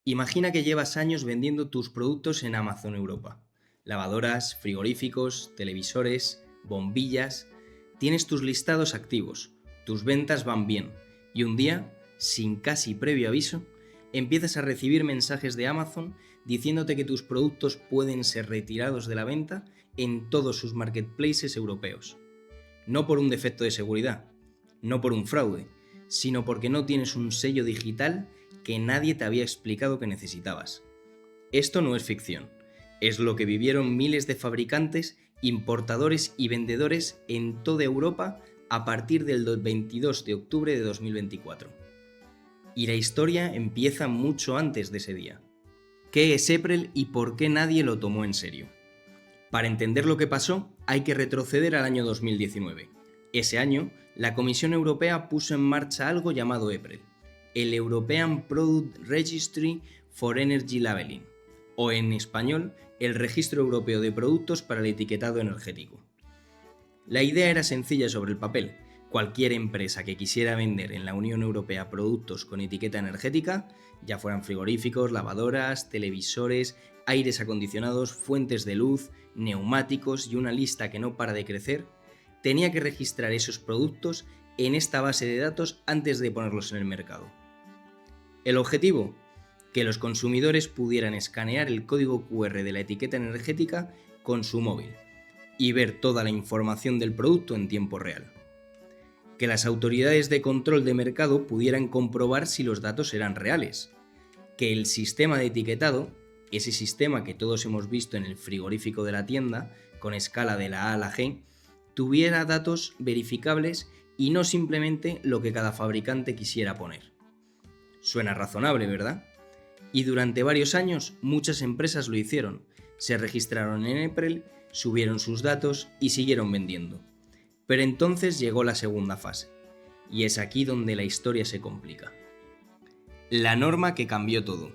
Imagina que llevas años vendiendo tus productos en Amazon Europa. Lavadoras, frigoríficos, televisores, bombillas. Tienes tus listados activos, tus ventas van bien y un día, sin casi previo aviso, empiezas a recibir mensajes de Amazon diciéndote que tus productos pueden ser retirados de la venta en todos sus marketplaces europeos. No por un defecto de seguridad, no por un fraude, sino porque no tienes un sello digital que nadie te había explicado que necesitabas. Esto no es ficción, es lo que vivieron miles de fabricantes, importadores y vendedores en toda Europa a partir del 22 de octubre de 2024. Y la historia empieza mucho antes de ese día. ¿Qué es April y por qué nadie lo tomó en serio? Para entender lo que pasó, hay que retroceder al año 2019. Ese año, la Comisión Europea puso en marcha algo llamado April, el European Product Registry for Energy Labelling, o en español, el Registro Europeo de Productos para el Etiquetado Energético. La idea era sencilla sobre el papel. Cualquier empresa que quisiera vender en la Unión Europea productos con etiqueta energética, ya fueran frigoríficos, lavadoras, televisores, aires acondicionados, fuentes de luz, neumáticos y una lista que no para de crecer, tenía que registrar esos productos en esta base de datos antes de ponerlos en el mercado. El objetivo, que los consumidores pudieran escanear el código QR de la etiqueta energética con su móvil y ver toda la información del producto en tiempo real. Que las autoridades de control de mercado pudieran comprobar si los datos eran reales. Que el sistema de etiquetado, ese sistema que todos hemos visto en el frigorífico de la tienda, con escala de la A a la G, tuviera datos verificables y no simplemente lo que cada fabricante quisiera poner. Suena razonable, ¿verdad? Y durante varios años muchas empresas lo hicieron, se registraron en April, subieron sus datos y siguieron vendiendo. Pero entonces llegó la segunda fase, y es aquí donde la historia se complica. La norma que cambió todo.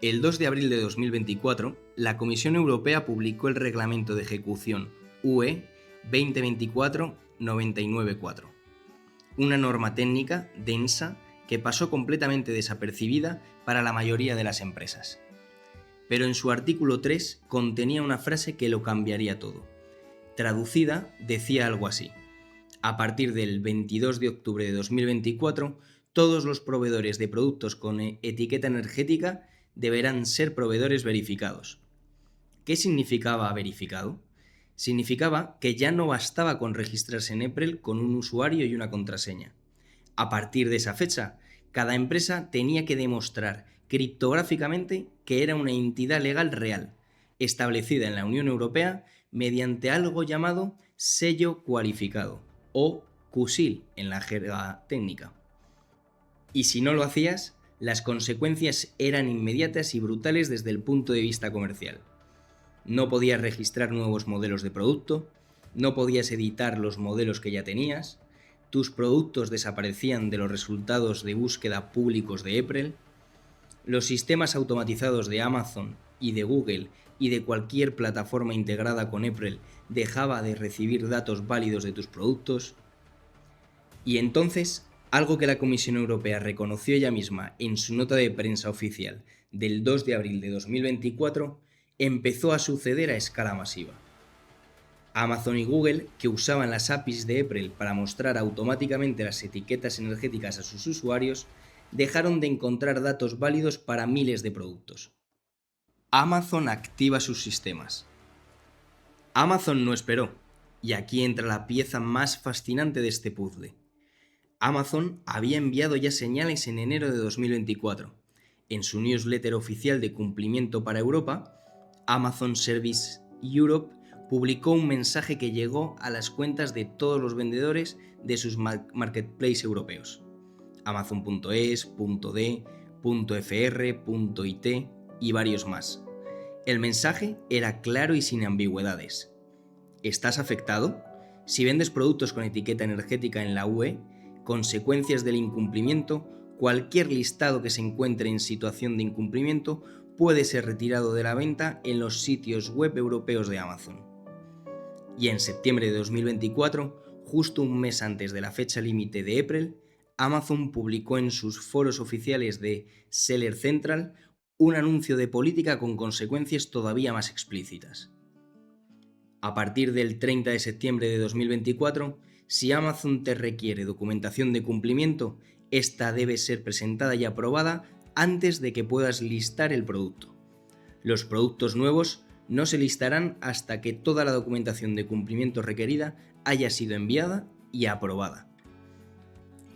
El 2 de abril de 2024, la Comisión Europea publicó el Reglamento de Ejecución UE 2024-994, una norma técnica densa que pasó completamente desapercibida para la mayoría de las empresas. Pero en su artículo 3 contenía una frase que lo cambiaría todo. Traducida, decía algo así: a partir del 22 de octubre de 2024, todos los proveedores de productos con etiqueta energética deberán ser proveedores verificados. ¿Qué significaba verificado? Significaba que ya no bastaba con registrarse en April con un usuario y una contraseña. A partir de esa fecha, cada empresa tenía que demostrar criptográficamente que era una entidad legal real, establecida en la Unión Europea mediante algo llamado sello cualificado, o QSIL en la jerga técnica. Y si no lo hacías, las consecuencias eran inmediatas y brutales desde el punto de vista comercial. No podías registrar nuevos modelos de producto, no podías editar los modelos que ya tenías, tus productos desaparecían de los resultados de búsqueda públicos de April, los sistemas automatizados de Amazon y de Google y de cualquier plataforma integrada con April dejaba de recibir datos válidos de tus productos. Y entonces, algo que la Comisión Europea reconoció ella misma en su nota de prensa oficial del 2 de abril de 2024, empezó a suceder a escala masiva. Amazon y Google, que usaban las APIs de April para mostrar automáticamente las etiquetas energéticas a sus usuarios, dejaron de encontrar datos válidos para miles de productos. Amazon activa sus sistemas. Amazon no esperó, y aquí entra la pieza más fascinante de este puzzle. Amazon había enviado ya señales en enero de 2024. En su newsletter oficial de cumplimiento para Europa, Amazon Service Europe publicó un mensaje que llegó a las cuentas de todos los vendedores de sus marketplaces europeos: Amazon.es, .d, .fr, .it y varios más. El mensaje era claro y sin ambigüedades. ¿Estás afectado? Si vendes productos con etiqueta energética en la UE, consecuencias del incumplimiento, cualquier listado que se encuentre en situación de incumplimiento puede ser retirado de la venta en los sitios web europeos de Amazon. Y en septiembre de 2024, justo un mes antes de la fecha límite de April, Amazon publicó en sus foros oficiales de Seller Central un anuncio de política con consecuencias todavía más explícitas. A partir del 30 de septiembre de 2024, si Amazon te requiere documentación de cumplimiento, esta debe ser presentada y aprobada antes de que puedas listar el producto. Los productos nuevos no se listarán hasta que toda la documentación de cumplimiento requerida haya sido enviada y aprobada.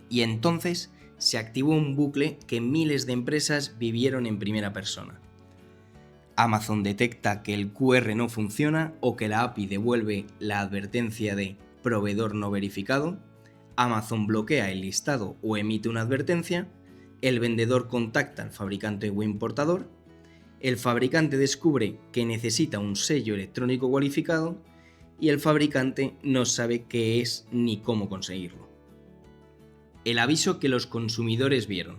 Y entonces se activó un bucle que miles de empresas vivieron en primera persona. Amazon detecta que el QR no funciona o que la API devuelve la advertencia de proveedor no verificado, Amazon bloquea el listado o emite una advertencia, el vendedor contacta al fabricante o importador, el fabricante descubre que necesita un sello electrónico cualificado y el fabricante no sabe qué es ni cómo conseguirlo. El aviso que los consumidores vieron.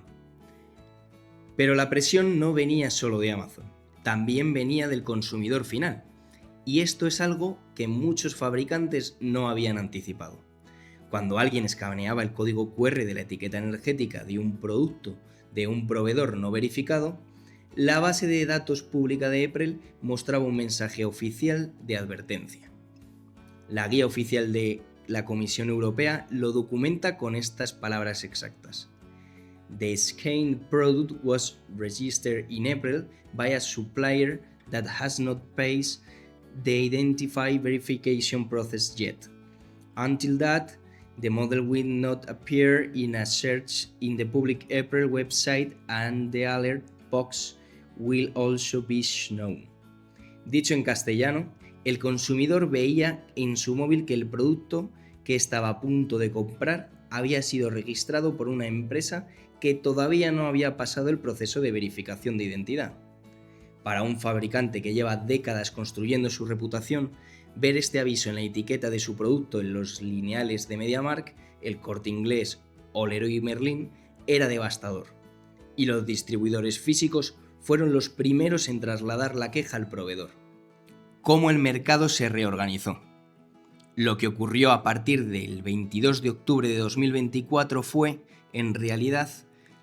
Pero la presión no venía solo de Amazon, también venía del consumidor final. Y esto es algo que muchos fabricantes no habían anticipado. Cuando alguien escaneaba el código QR de la etiqueta energética de un producto de un proveedor no verificado, la base de datos pública de April mostraba un mensaje oficial de advertencia. La guía oficial de la Comisión Europea lo documenta con estas palabras exactas. The scanned product was registered in April by a supplier that has not passed the identified verification process yet. Until that, the model will not appear in a search in the public April website and the alert box will also be shown. Dicho en castellano, el consumidor veía en su móvil que el producto que estaba a punto de comprar había sido registrado por una empresa que todavía no había pasado el proceso de verificación de identidad. Para un fabricante que lleva décadas construyendo su reputación, ver este aviso en la etiqueta de su producto en los lineales de MediaMarkt, El Corte Inglés o Leroy Merlin era devastador. Y los distribuidores físicos fueron los primeros en trasladar la queja al proveedor. ¿Cómo el mercado se reorganizó? Lo que ocurrió a partir del 22 de octubre de 2024 fue, en realidad,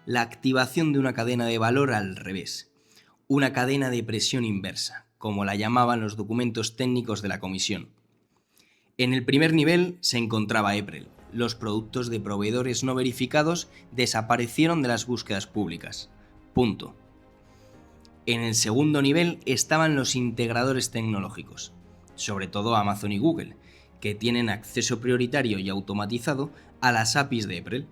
la activación de una cadena de valor al revés, una cadena de presión inversa, como la llamaban los documentos técnicos de la comisión. En el primer nivel se encontraba April. Los productos de proveedores no verificados desaparecieron de las búsquedas públicas. Punto. En el segundo nivel estaban los integradores tecnológicos, sobre todo Amazon y Google, que tienen acceso prioritario y automatizado a las APIs de April.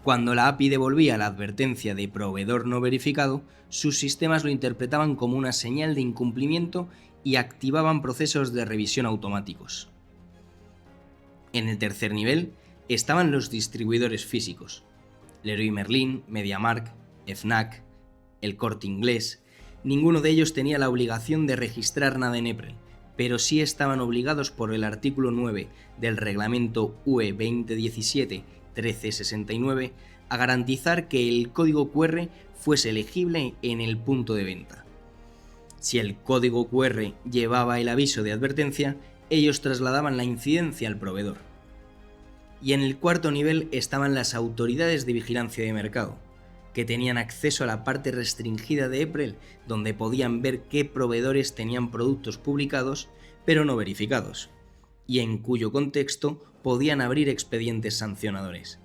Cuando la API devolvía la advertencia de proveedor no verificado, sus sistemas lo interpretaban como una señal de incumplimiento y activaban procesos de revisión automáticos. En el tercer nivel estaban los distribuidores físicos, Leroy Merlin, MediaMarkt, Fnac, El Corte Inglés. Ninguno de ellos tenía la obligación de registrar nada en April, pero sí estaban obligados por el artículo 9 del reglamento UE 2017-1369 a garantizar que el código QR fuese legible en el punto de venta. Si el código QR llevaba el aviso de advertencia, ellos trasladaban la incidencia al proveedor. Y en el cuarto nivel estaban las autoridades de vigilancia de mercado, que tenían acceso a la parte restringida de April, donde podían ver qué proveedores tenían productos publicados pero no verificados, y en cuyo contexto podían abrir expedientes sancionadores.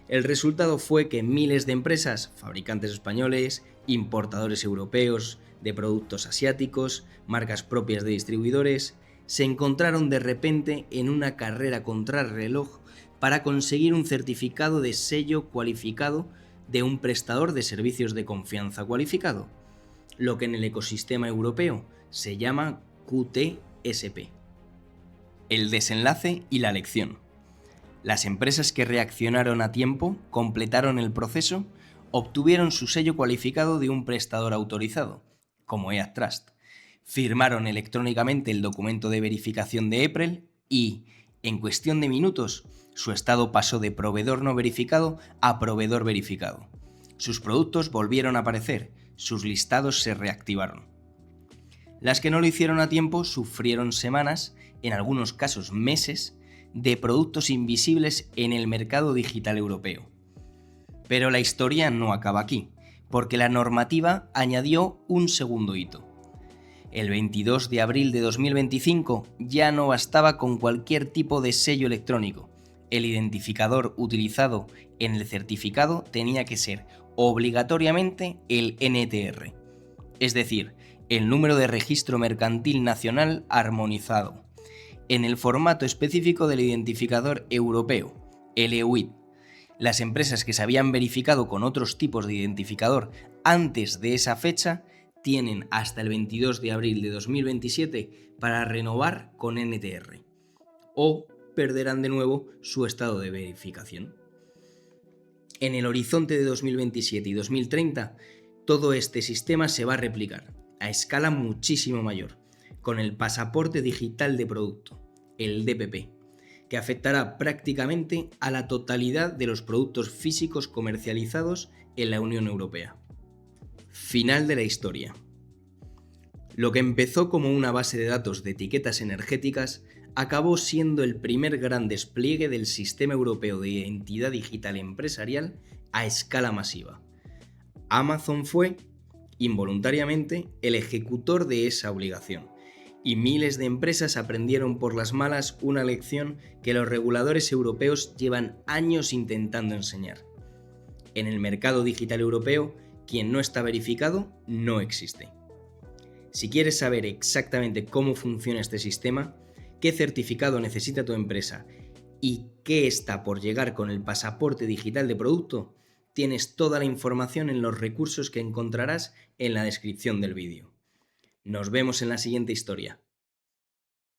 El resultado fue que miles de empresas, fabricantes españoles, importadores europeos de productos asiáticos, marcas propias de distribuidores, se encontraron de repente en una carrera contrarreloj para conseguir un certificado de sello cualificado de un prestador de servicios de confianza cualificado, lo que en el ecosistema europeo se llama QTSP. El desenlace y la lección. Las empresas que reaccionaron a tiempo, completaron el proceso, obtuvieron su sello cualificado de un prestador autorizado, como EAT-Trust, firmaron electrónicamente el documento de verificación de April y, en cuestión de minutos, su estado pasó de proveedor no verificado a proveedor verificado. Sus productos volvieron a aparecer, sus listados se reactivaron. Las que no lo hicieron a tiempo sufrieron semanas, en algunos casos meses, de productos invisibles en el mercado digital europeo. Pero la historia no acaba aquí, porque la normativa añadió un segundo hito. El 22 de abril de 2025 ya no bastaba con cualquier tipo de sello electrónico. El identificador utilizado en el certificado tenía que ser obligatoriamente el NTR, es decir, el número de registro mercantil nacional armonizado, en el formato específico del identificador europeo, el EUID. Las empresas que se habían verificado con otros tipos de identificador antes de esa fecha tienen hasta el 22 de abril de 2027 para renovar con NTR o perderán de nuevo su estado de verificación. En el horizonte de 2027 y 2030, todo este sistema se va a replicar a escala muchísimo mayor, con el pasaporte digital de producto, el DPP, que afectará prácticamente a la totalidad de los productos físicos comercializados en la Unión Europea. Final de la historia. Lo que empezó como una base de datos de etiquetas energéticas acabó siendo el primer gran despliegue del sistema europeo de identidad digital empresarial a escala masiva. Amazon fue, involuntariamente, el ejecutor de esa obligación, y miles de empresas aprendieron por las malas una lección que los reguladores europeos llevan años intentando enseñar. En el mercado digital europeo, quien no está verificado no existe. Si quieres saber exactamente cómo funciona este sistema, qué certificado necesita tu empresa y qué está por llegar con el pasaporte digital de producto, tienes toda la información en los recursos que encontrarás en la descripción del vídeo. Nos vemos en la siguiente historia.